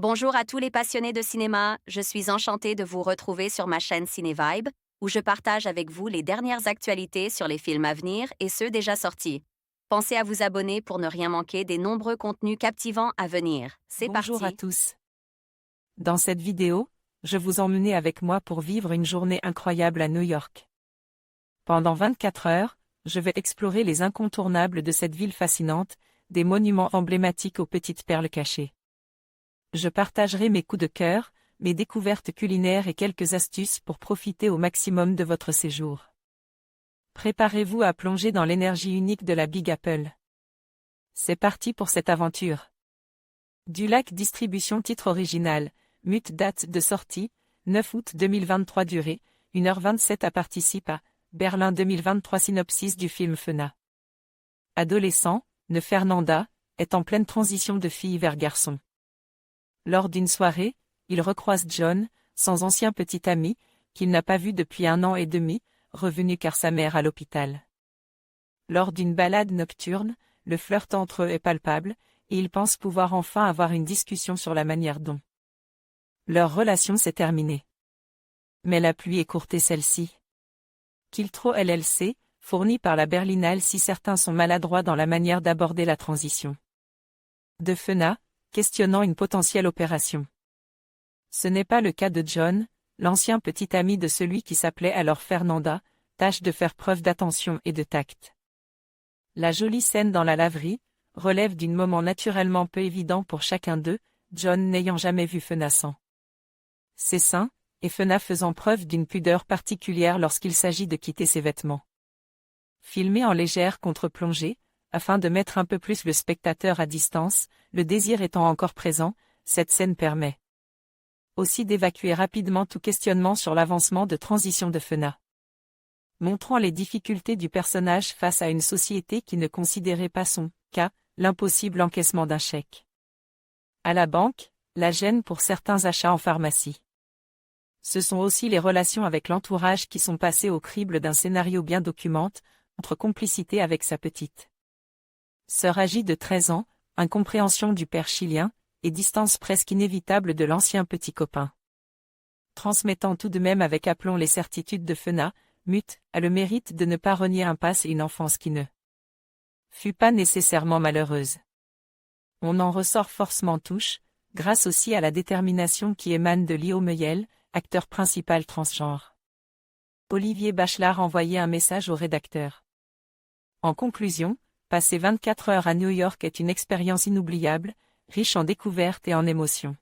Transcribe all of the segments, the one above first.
Bonjour à tous les passionnés de cinéma, je suis enchantée de vous retrouver sur ma chaîne CinéVibe, où je partage avec vous les dernières actualités sur les films à venir et ceux déjà sortis. Pensez à vous abonner pour ne rien manquer des nombreux contenus captivants à venir. C'est Bonjour à parti! tous. Dans cette vidéo, je vous emmène avec moi pour vivre une journée incroyable à New York. Pendant 24 heures, je vais explorer les incontournables de cette ville fascinante, des monuments emblématiques aux petites perles cachées. Je partagerai mes coups de cœur, mes découvertes culinaires et quelques astuces pour profiter au maximum de votre séjour. Préparez-vous à plonger dans l'énergie unique de la Big Apple. C'est parti pour cette aventure. Dulac Distribution. Titre original, Mute. Date de sortie, 9 août 2023. Durée, 1h27. À participe à Berlin 2023. Synopsis du film Fena. Adolescent, Fernanda est en pleine transition de fille vers garçon. Lors d'une soirée, il recroise John, son ancien petit ami, qu'il n'a pas vu depuis 1 an et demi, revenu car sa mère à l'hôpital. Lors d'une balade nocturne, le flirt entre eux est palpable, et ils pensent pouvoir enfin avoir une discussion sur la manière dont leur relation s'est terminée. Mais la pluie écourtait celle-ci. Kiltro LLC, fourni par la Berlinale si certains sont maladroits dans la manière d'aborder la transition de Fena, questionnant une potentielle opération. Ce n'est pas le cas de John, l'ancien petit ami de celui qui s'appelait alors Fernanda, tâche de faire preuve d'attention et de tact. La jolie scène dans la laverie relève d'un moment naturellement peu évident pour chacun d'eux, John n'ayant jamais vu Fena sans ses seins, et Fena faisant preuve d'une pudeur particulière lorsqu'il s'agit de quitter ses vêtements. Filmé en légère contre-plongée, afin de mettre un peu plus le spectateur à distance, le désir étant encore présent, cette scène permet aussi d'évacuer rapidement tout questionnement sur l'avancement de transition de Fena. Montrant les difficultés du personnage face à une société qui ne considérait pas son cas, l'impossible encaissement d'un chèque à la banque, la gêne pour certains achats en pharmacie. Ce sont aussi les relations avec l'entourage qui sont passées au crible d'un scénario bien documenté, entre complicité avec sa petite sœur âgée de 13 ans, incompréhension du père chilien, et distance presque inévitable de l'ancien petit copain. Transmettant tout de même avec aplomb les certitudes de Fena, Mute a le mérite de ne pas renier un passé et une enfance qui ne fut pas nécessairement malheureuse. On en ressort forcément touche, grâce aussi à la détermination qui émane de Lio Meyel, acteur principal transgenre. Olivier Bachelard envoyait un message au rédacteur. En conclusion, passer 24 heures à New York est une expérience inoubliable, riche en découvertes et en émotions.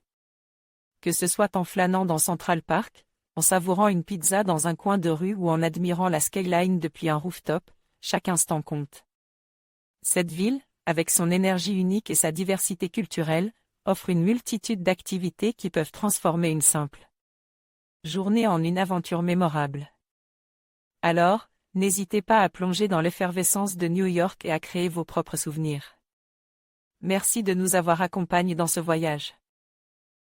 Que ce soit en flânant dans Central Park, en savourant une pizza dans un coin de rue ou en admirant la skyline depuis un rooftop, chaque instant compte. Cette ville, avec son énergie unique et sa diversité culturelle, offre une multitude d'activités qui peuvent transformer une simple journée en une aventure mémorable. Alors, n'hésitez pas à plonger dans l'effervescence de New York et à créer vos propres souvenirs. Merci de nous avoir accompagnés dans ce voyage.